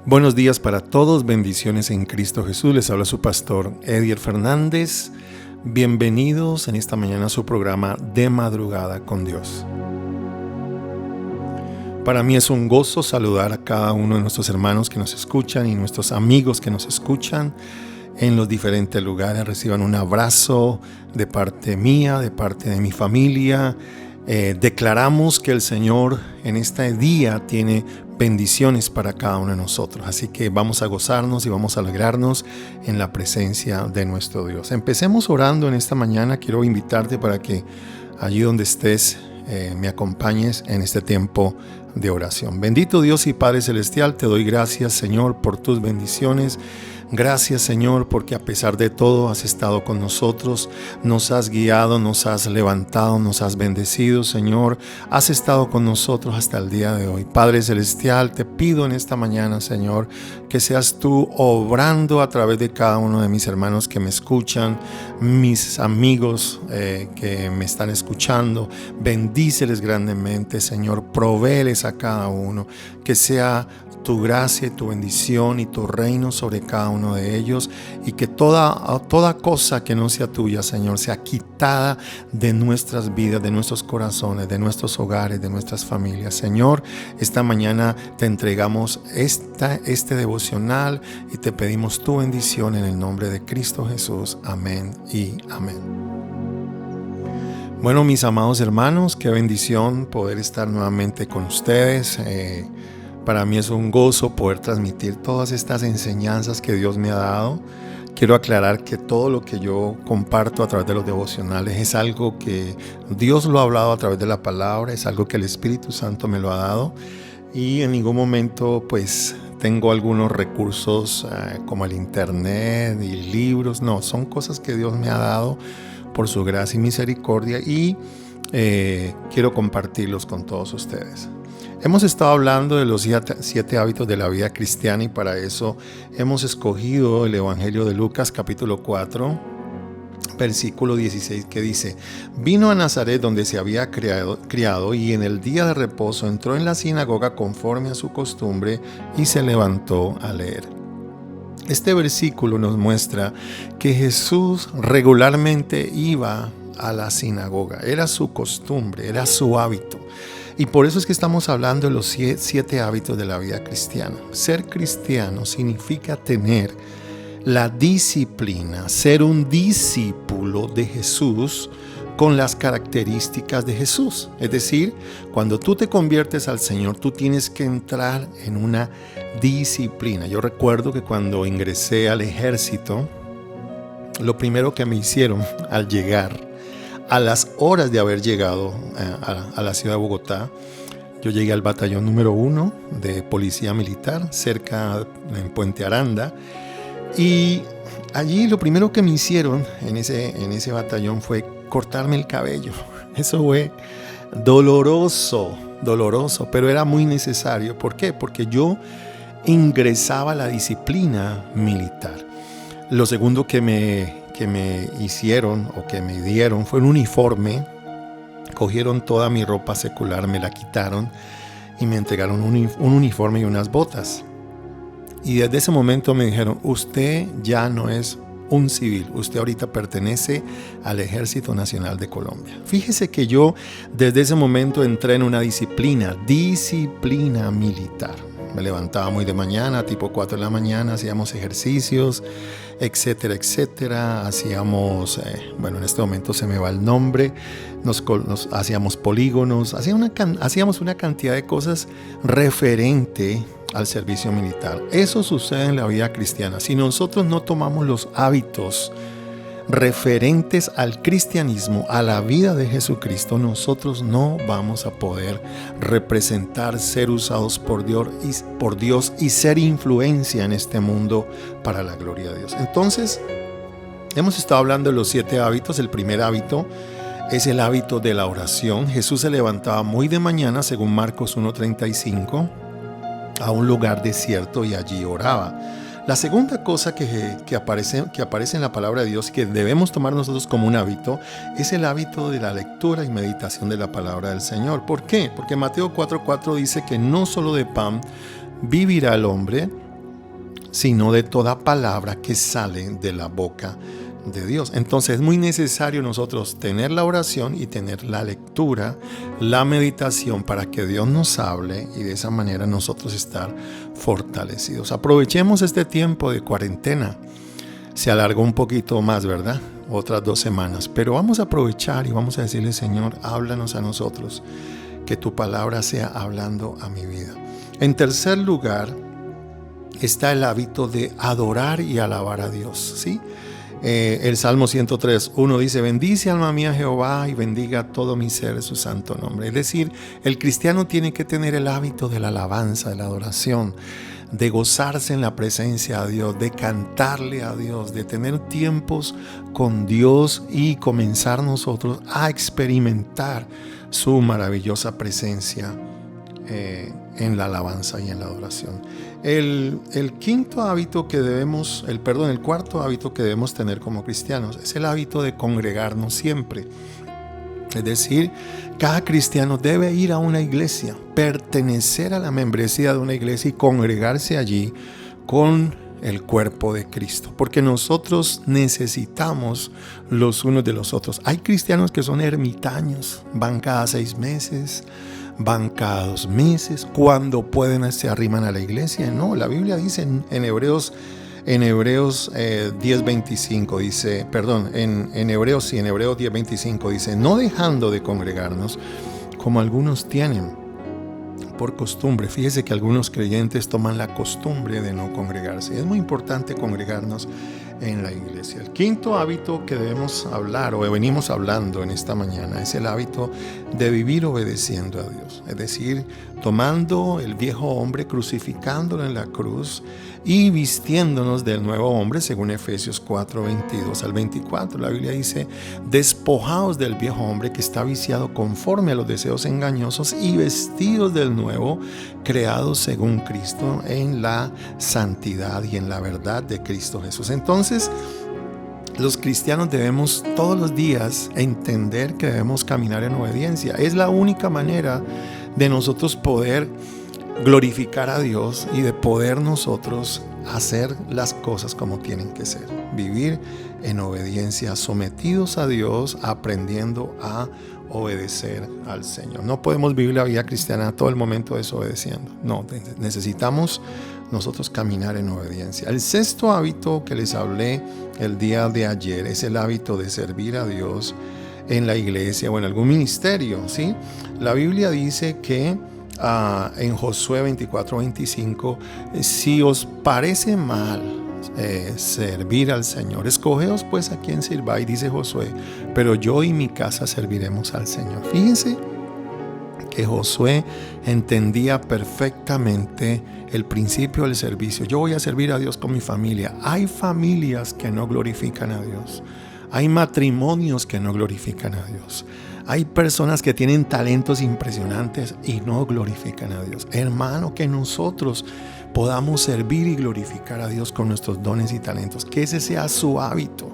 Buenos días para todos, bendiciones en Cristo Jesús. Les habla su pastor Edier Fernández. Bienvenidos en esta mañana a su programa De Madrugada con Dios. Para mí es un gozo saludar a cada uno de nuestros hermanos que nos escuchan y nuestros amigos que nos escuchan en los diferentes lugares. Reciban un abrazo de parte mía, de parte de mi familia. Declaramos que el Señor en este día tiene bendiciones para cada uno de nosotros. Así que vamos a gozarnos y vamos a alegrarnos en la presencia de nuestro Dios. Empecemos orando en esta mañana. Quiero invitarte para que allí donde estés me acompañes en este tiempo de oración. Bendito Dios y Padre Celestial, te doy gracias, Señor, por tus bendiciones. Gracias, Señor, porque a pesar de todo has estado con nosotros, nos has guiado, nos has levantado, nos has bendecido, Señor. Has estado con nosotros hasta el día de hoy. Padre Celestial, te pido en esta mañana, Señor, que seas tú obrando a través de cada uno de mis hermanos que me escuchan, mis amigos que me están escuchando. Bendíceles grandemente, Señor. Provéeles a cada uno, que sea tu gracia y tu bendición y tu reino sobre cada uno de ellos, y que toda cosa que no sea tuya, Señor, sea quitada de nuestras vidas, de nuestros corazones, de nuestros hogares, de nuestras familias. Señor, esta mañana te entregamos este devocional y te pedimos tu bendición en el nombre de Cristo Jesús. Amén y amén. Bueno, mis amados hermanos, qué bendición poder estar nuevamente con ustedes. Para mí es un gozo poder transmitir todas estas enseñanzas que Dios me ha dado. Quiero aclarar que todo lo que yo comparto a través de los devocionales es algo que Dios lo ha hablado a través de la palabra, es algo que el Espíritu Santo me lo ha dado, y en ningún momento pues tengo algunos recursos como el internet y libros. No, son cosas que Dios me ha dado por su gracia y misericordia, y quiero compartirlos con todos ustedes. Hemos estado hablando de los 7 hábitos de la vida cristiana, y para eso hemos escogido el Evangelio de Lucas capítulo 4, versículo 16, que dice: vino a Nazaret, donde se había criado, y en el día de reposo entró en la sinagoga conforme a su costumbre y se levantó a leer. Este versículo nos muestra que Jesús regularmente iba a la sinagoga. Era su costumbre, era su hábito. Y por eso es que estamos hablando de los 7 hábitos de la vida cristiana. Ser cristiano significa tener la disciplina, ser un discípulo de Jesús con las características de Jesús. Es decir, cuando tú te conviertes al Señor, tú tienes que entrar en una disciplina. Yo recuerdo que cuando ingresé al ejército, lo primero que me hicieron al llegar, a las horas de haber llegado a la ciudad de Bogotá, yo llegué al batallón número 1 de policía militar, cerca en Puente Aranda, y allí lo primero que me hicieron en ese batallón fue cortarme el cabello. Eso fue doloroso, pero era muy necesario. ¿Por qué? Porque yo ingresaba a la disciplina militar. Lo segundo que me hicieron o que me dieron fue un uniforme. Cogieron toda mi ropa secular, me la quitaron y me entregaron un uniforme y unas botas. Y desde ese momento me dijeron: usted ya no es un civil, usted ahorita pertenece al Ejército Nacional de Colombia. Fíjese que yo desde ese momento entré en una disciplina militar. Me levantaba muy de mañana, tipo 4 de la mañana, hacíamos ejercicios, etcétera, etcétera. Hacíamos, en este momento se me va el nombre, nos hacíamos polígonos, hacíamos una cantidad de cosas referente al servicio militar. Eso sucede en la vida cristiana. Si nosotros no tomamos los hábitos referentes al cristianismo, a la vida de Jesucristo, nosotros no vamos a poder representar, ser usados por Dios y ser influencia en este mundo para la gloria de Dios. Entonces, hemos estado hablando de los 7 hábitos. El primer hábito es el hábito de la oración. Jesús se levantaba muy de mañana, según Marcos 1:35, a un lugar desierto y allí oraba. La segunda cosa que aparece en la palabra de Dios, que debemos tomar nosotros como un hábito, es el hábito de la lectura y meditación de la palabra del Señor. ¿Por qué? Porque Mateo 4:4 dice que no solo de pan vivirá el hombre, sino de toda palabra que sale de la boca de Dios. Entonces es muy necesario nosotros tener la oración y tener la lectura, la meditación para que Dios nos hable y de esa manera nosotros estar fortalecidos. Aprovechemos este tiempo de cuarentena. Se alargó un poquito más, ¿verdad? Otras 2 semanas, pero vamos a aprovechar y vamos a decirle: Señor, háblanos a nosotros, que tu palabra sea hablando a mi vida. En tercer lugar está el hábito de adorar y alabar a Dios, ¿sí? El Salmo 103:1 dice: bendice alma mía Jehová y bendiga todo mi ser su santo nombre. Es decir, el cristiano tiene que tener el hábito de la alabanza, de la adoración, de gozarse en la presencia de Dios, de cantarle a Dios, de tener tiempos con Dios y comenzar nosotros a experimentar su maravillosa presencia en la alabanza y en la adoración. El cuarto hábito que debemos tener como cristianos es el hábito de congregarnos siempre. Es decir, cada cristiano debe ir a una iglesia, pertenecer a la membresía de una iglesia y congregarse allí con el cuerpo de Cristo, porque nosotros necesitamos los unos de los otros. Hay cristianos que son ermitaños, van cada 6 meses, van cada 2 meses, cuando pueden se arriman a la iglesia. No, la Biblia dice en Hebreos 10:25 dice, en Hebreos 10:25 dice: no dejando de congregarnos como algunos tienen por costumbre. Fíjese que algunos creyentes toman la costumbre de no congregarse. Es muy importante congregarnos en la iglesia. El quinto hábito que debemos hablar o venimos hablando en esta mañana es el hábito de vivir obedeciendo a Dios. Es decir, tomando el viejo hombre, crucificándolo en la cruz y vistiéndonos del nuevo hombre, según Efesios 4:22 al 24. La Biblia dice: despojaos del viejo hombre que está viciado conforme a los deseos engañosos y vestidos del nuevo, creados según Cristo en la santidad y en la verdad de Cristo Jesús. Entonces, los cristianos debemos todos los días entender que debemos caminar en obediencia. Es la única manera de nosotros poder glorificar a Dios y de poder nosotros hacer las cosas como tienen que ser. Vivir en obediencia, sometidos a Dios, aprendiendo a obedecer al Señor. No podemos vivir la vida cristiana todo el momento desobedeciendo. No, necesitamos nosotros caminar en obediencia. El sexto hábito que les hablé el día de ayer es el hábito de servir a Dios en la iglesia o en algún ministerio, ¿sí? La Biblia dice que en Josué 24:25, si os parece mal servir al Señor, escogeos pues a quien sirváis, dice Josué, pero yo y mi casa serviremos al Señor. Fíjense que Josué entendía perfectamente el principio del servicio. Yo voy a servir a Dios con mi familia. Hay familias que no glorifican a Dios. Hay matrimonios que no glorifican a Dios. Hay personas que tienen talentos impresionantes y no glorifican a Dios. Hermano, que nosotros podamos servir y glorificar a Dios con nuestros dones y talentos. Que ese sea su hábito.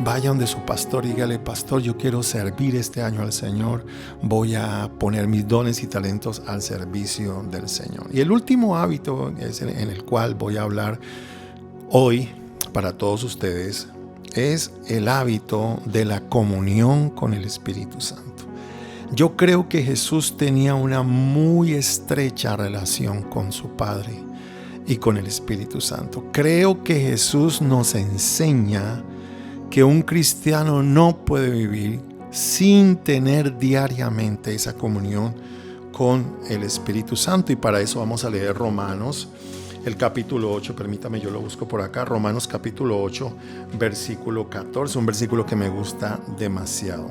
Vaya donde su pastor y dígale: pastor, yo quiero servir este año al Señor. Voy a poner mis dones y talentos al servicio del Señor. Y el último hábito es en el cual voy a hablar hoy para todos ustedes, es el hábito de la comunión con el Espíritu Santo. Yo creo que Jesús tenía una muy estrecha relación con su Padre y con el Espíritu Santo. Creo que Jesús nos enseña que un cristiano no puede vivir sin tener diariamente esa comunión con el Espíritu Santo. Y para eso vamos a leer Romanos, el capítulo 8, permítame, yo lo busco por acá. Romanos capítulo 8, versículo 14, un versículo que me gusta demasiado.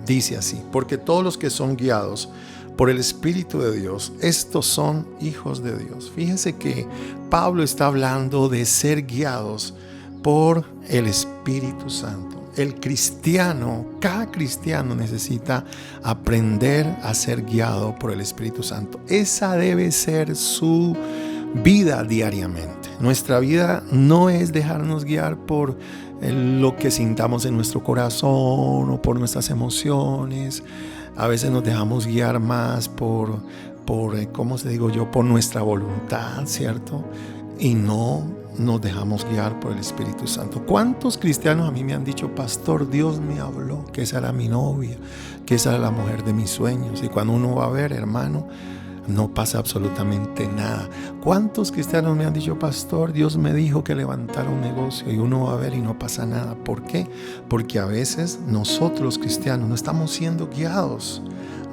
Dice así: porque todos los que son guiados por el Espíritu de Dios, estos son hijos de Dios. Fíjense que Pablo está hablando de ser guiados por el Espíritu Santo. El cristiano, cada cristiano necesita aprender a ser guiado por el Espíritu Santo. Esa debe ser su vida diariamente. Nuestra vida no es dejarnos guiar por lo que sintamos en nuestro corazón o por nuestras emociones. A veces nos dejamos guiar más por nuestra voluntad, ¿cierto? y no nos dejamos guiar por el Espíritu Santo. ¿Cuántos cristianos a mí me han dicho, pastor, Dios me habló que esa era mi novia, que esa era la mujer de mis sueños? Y cuando uno va a ver, hermano, no pasa absolutamente nada. ¿Cuántos cristianos me han dicho, pastor, Dios me dijo que levantara un negocio? Y uno va a ver y no pasa nada. ¿Por qué? Porque a veces nosotros cristianos no estamos siendo guiados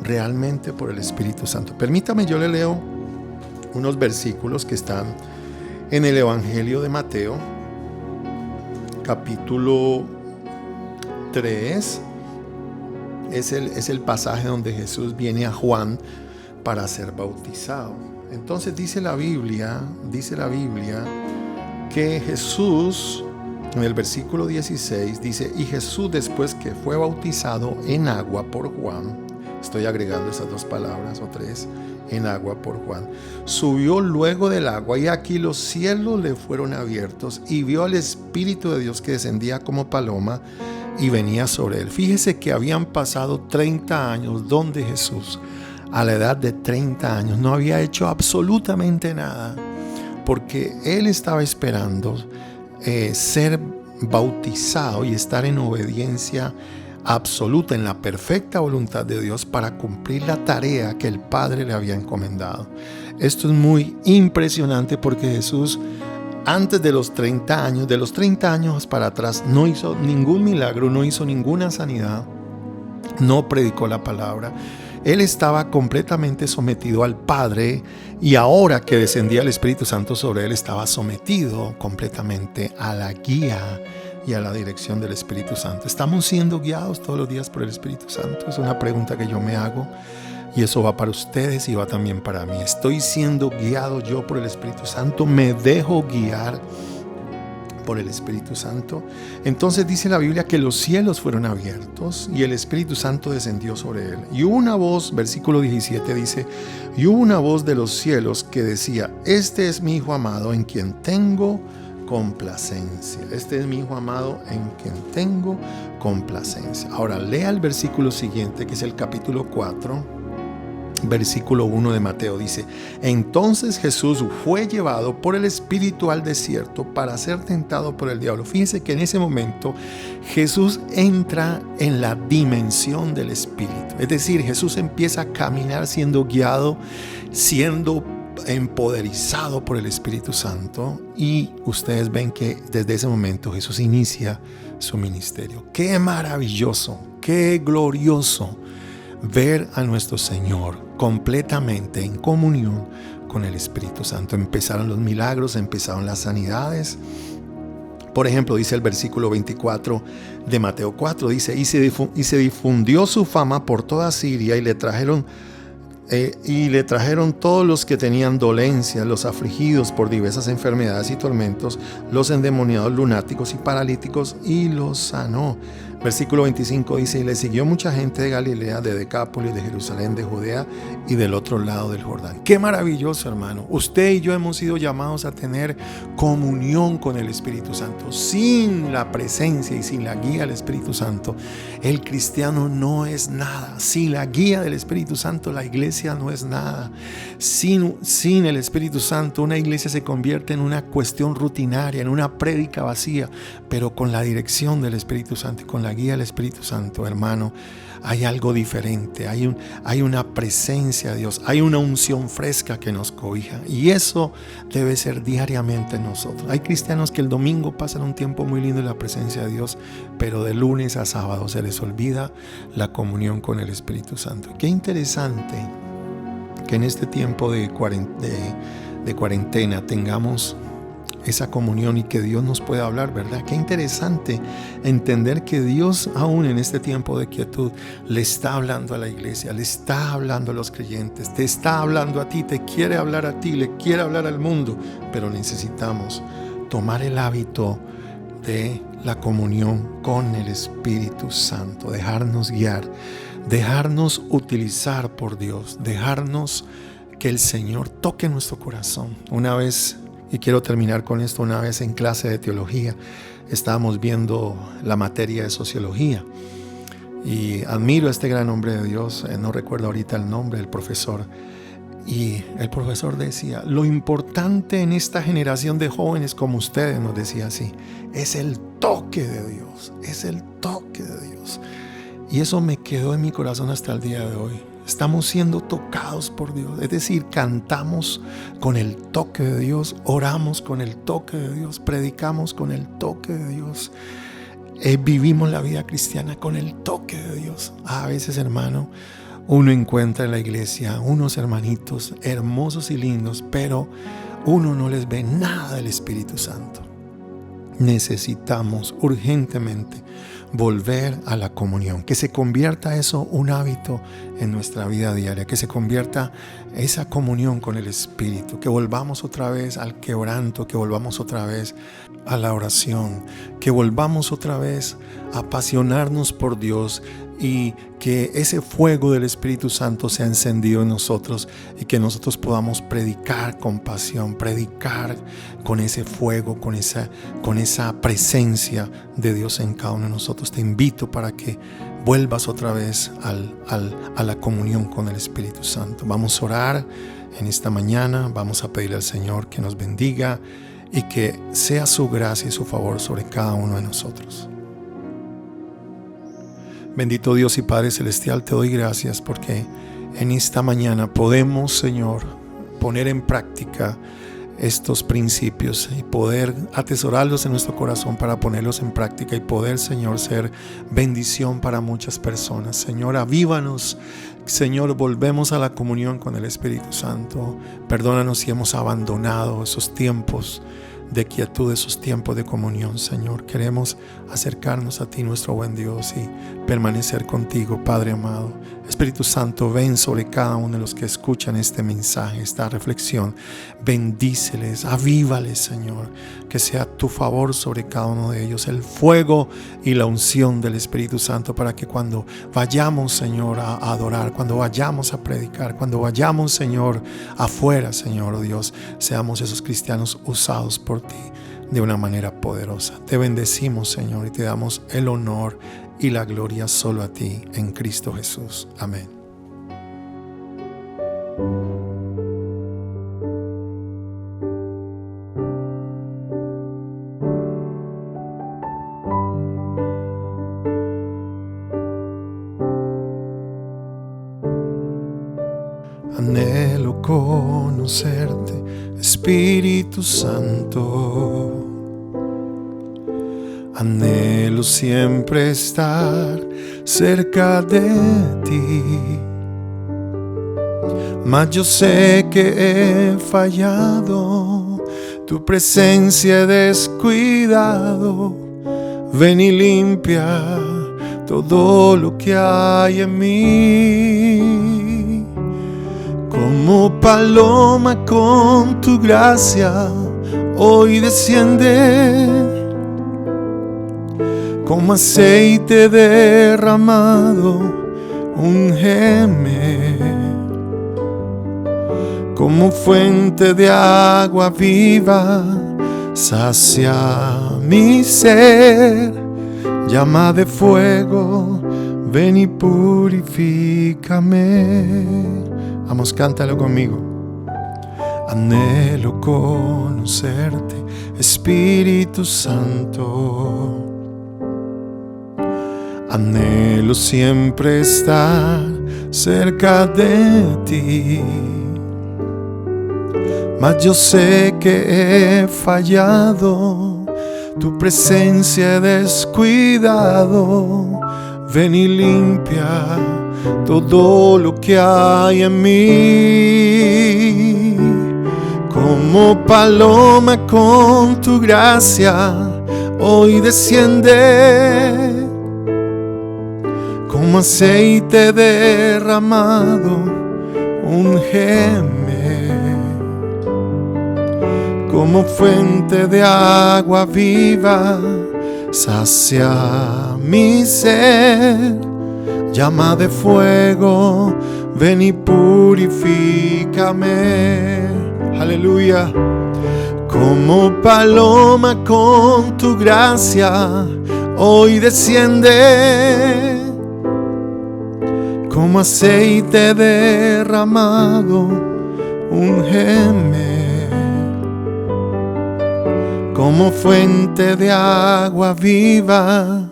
realmente por el Espíritu Santo. Permítame, yo le leo unos versículos que están en el Evangelio de Mateo, capítulo 3. Es el pasaje donde Jesús viene a Juan para ser bautizado. Entonces dice la Biblia que Jesús, en el versículo 16, dice: y Jesús, después que fue bautizado en agua por Juan, estoy agregando esas dos palabras o tres, en agua por Juan, subió luego del agua, y aquí los cielos le fueron abiertos, y vio al Espíritu de Dios que descendía como paloma y venía sobre él. Fíjese que habían pasado 30 años donde Jesús, a la edad de 30 años, no había hecho absolutamente nada, porque él estaba esperando ser bautizado y estar en obediencia absoluta, en la perfecta voluntad de Dios, para cumplir la tarea que el Padre le había encomendado. Esto es muy impresionante, porque Jesús, antes de los 30 años para atrás, no hizo ningún milagro, no hizo ninguna sanidad, no predicó la palabra. Él estaba completamente sometido al Padre, y ahora que descendía el Espíritu Santo sobre él, estaba sometido completamente a la guía y a la dirección del Espíritu Santo. ¿Estamos siendo guiados todos los días por el Espíritu Santo? Es una pregunta que yo me hago, y eso va para ustedes y va también para mí. ¿Estoy siendo guiado yo por el Espíritu Santo? ¿Me dejo guiar por el Espíritu Santo? Entonces dice la Biblia que los cielos fueron abiertos y el Espíritu Santo descendió sobre él. Y hubo una voz, versículo 17 dice: y hubo una voz de los cielos que decía: este es mi Hijo amado, en quien tengo complacencia. Este es mi Hijo amado, en quien tengo complacencia. Ahora lea el versículo siguiente, que es el capítulo 4, versículo 1 de Mateo. Dice: entonces Jesús fue llevado por el Espíritu al desierto para ser tentado por el diablo. Fíjense que en ese momento Jesús entra en la dimensión del Espíritu. Es decir, Jesús empieza a caminar siendo guiado, siendo empoderizado por el Espíritu Santo, y ustedes ven que desde ese momento Jesús inicia su ministerio. Qué maravilloso, qué glorioso ver a nuestro Señor completamente en comunión con el Espíritu Santo. Empezaron los milagros, empezaron las sanidades. Por ejemplo, dice el versículo 24 de Mateo 4, dice: y se difundió su fama por toda Siria, y le trajeron todos los que tenían dolencias, los afligidos por diversas enfermedades y tormentos, los endemoniados, lunáticos y paralíticos, y los sanó. Versículo 25 dice: y le siguió mucha gente de Galilea, de Decápolis, de Jerusalén, de Judea y del otro lado del Jordán. Qué maravilloso, hermano. Usted y yo hemos sido llamados a tener comunión con el Espíritu Santo. Sin la presencia y sin la guía del Espíritu Santo, el cristiano no es nada. Sin la guía del Espíritu Santo, la iglesia no es nada. Sin el Espíritu Santo, una iglesia se convierte en una cuestión rutinaria, en una prédica vacía. Pero con la dirección del Espíritu Santo y con la guía del Espíritu Santo, hermano, hay algo diferente, hay una presencia de Dios, hay una unción fresca que nos cobija, y eso debe ser diariamente en nosotros. Hay cristianos que el domingo pasan un tiempo muy lindo en la presencia de Dios, pero de lunes a sábado se les olvida la comunión con el Espíritu Santo. Qué interesante que en este tiempo de cuarentena tengamos esa comunión y que Dios nos pueda hablar, ¿verdad? Qué interesante entender que Dios, aún en este tiempo de quietud, le está hablando a la iglesia, le está hablando a los creyentes, te está hablando a ti, te quiere hablar a ti, le quiere hablar al mundo, pero necesitamos tomar el hábito de la comunión con el Espíritu Santo, dejarnos guiar, dejarnos utilizar por Dios, dejarnos que el Señor toque nuestro corazón. Una vez, y quiero terminar con esto, una vez en clase de teología estábamos viendo la materia de sociología, y admiro a este gran hombre de Dios, no recuerdo ahorita el nombre del profesor, Y el profesor decía, lo importante en esta generación de jóvenes como ustedes, nos decía así, es el toque de Dios, es el toque de Dios. Y eso me quedó en mi corazón hasta el día de hoy. Estamos siendo tocados por Dios, es decir, cantamos con el toque de Dios, oramos con el toque de Dios, predicamos con el toque de Dios. Vivimos la vida cristiana con el toque de Dios. A veces, hermano, uno encuentra en la iglesia unos hermanitos hermosos y lindos, pero uno no les ve nada del Espíritu Santo. Necesitamos urgentemente volver a la comunión, que se convierta eso un hábito en nuestra vida diaria, que se convierta esa comunión con el Espíritu, que volvamos otra vez al quebranto, que volvamos otra vez a la oración, que volvamos otra vez a apasionarnos por Dios y que ese fuego del Espíritu Santo sea encendido en nosotros y que nosotros podamos predicar con pasión, predicar con ese fuego, con esa presencia de Dios en cada uno de nosotros. Te invito para que vuelvas otra vez a la comunión con el Espíritu Santo. Vamos a orar en esta mañana, vamos a pedirle al Señor que nos bendiga y que sea su gracia y su favor sobre cada uno de nosotros. Bendito Dios y Padre Celestial, te doy gracias porque en esta mañana podemos, Señor, poner en práctica estos principios y poder atesorarlos en nuestro corazón para ponerlos en práctica y poder, Señor, ser bendición para muchas personas. Señor, avívanos. Señor, volvemos a la comunión con el Espíritu Santo. Perdónanos si hemos abandonado esos tiempos de quietud, esos tiempos de comunión, Señor. Queremos acercarnos a ti, nuestro buen Dios, y permanecer contigo, Padre amado. Espíritu Santo, ven sobre cada uno de los que escuchan este mensaje, esta reflexión. Bendíceles, avívales, Señor. Que sea tu favor sobre cada uno de ellos, el fuego y la unción del Espíritu Santo, para que cuando vayamos, Señor, a adorar, cuando vayamos a predicar, cuando vayamos, Señor, afuera, Señor, oh Dios, seamos esos cristianos usados por ti de una manera poderosa. Te bendecimos, Señor, y te damos el honor y la gloria solo a ti, en Cristo Jesús. Amén. Anhelo conocerte, Espíritu Santo. Anhelo siempre estar cerca de ti. Mas yo sé que he fallado, tu presencia he descuidado. Ven y limpia todo lo que hay en mí. Como paloma con tu gracia hoy desciende. Como aceite derramado, úngeme. Como fuente de agua viva, sacia mi ser. Llama de fuego, ven y purifícame. Vamos, cántalo conmigo. Anhelo conocerte, Espíritu Santo. Anhelo siempre estar cerca de ti. Mas yo sé que he fallado, tu presencia he descuidado. Ven y limpia todo lo que hay en mí. Como paloma con tu gracia hoy desciende. Como aceite derramado, úngeme. Como fuente de agua viva, sacia mi ser. Llama de fuego, ven y purifícame. Aleluya. Como paloma con tu gracia hoy desciende. Como aceite derramado, úngeme como fuente de agua viva,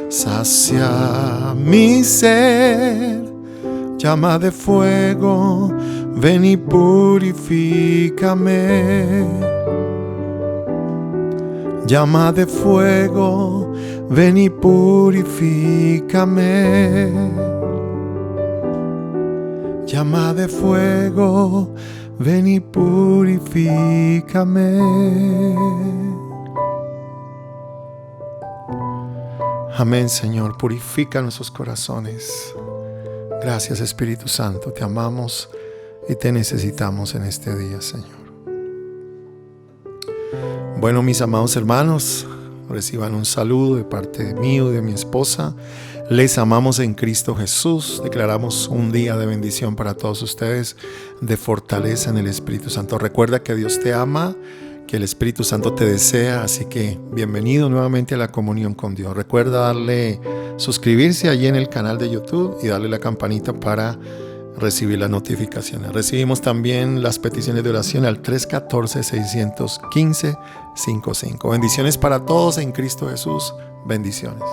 sacia mi ser. Llama de fuego, ven y purifícame. Llama de fuego, ven y purifícame. Llama de fuego, ven y purifícame. Amén, Señor, purifica nuestros corazones. Gracias, Espíritu Santo, te amamos y te necesitamos en este día, Señor. Bueno, mis amados hermanos, reciban un saludo de parte mío y de mi esposa. Les amamos en Cristo Jesús. Declaramos un día de bendición para todos ustedes, de fortaleza en el Espíritu Santo. Recuerda que Dios te ama, que el Espíritu Santo te desea, así que bienvenido nuevamente a la comunión con Dios. Recuerda suscribirse allí en el canal de YouTube y darle la campanita para recibir las notificaciones. Recibimos también las peticiones de oración al 314-615-55. Bendiciones para todos en Cristo Jesús. Bendiciones.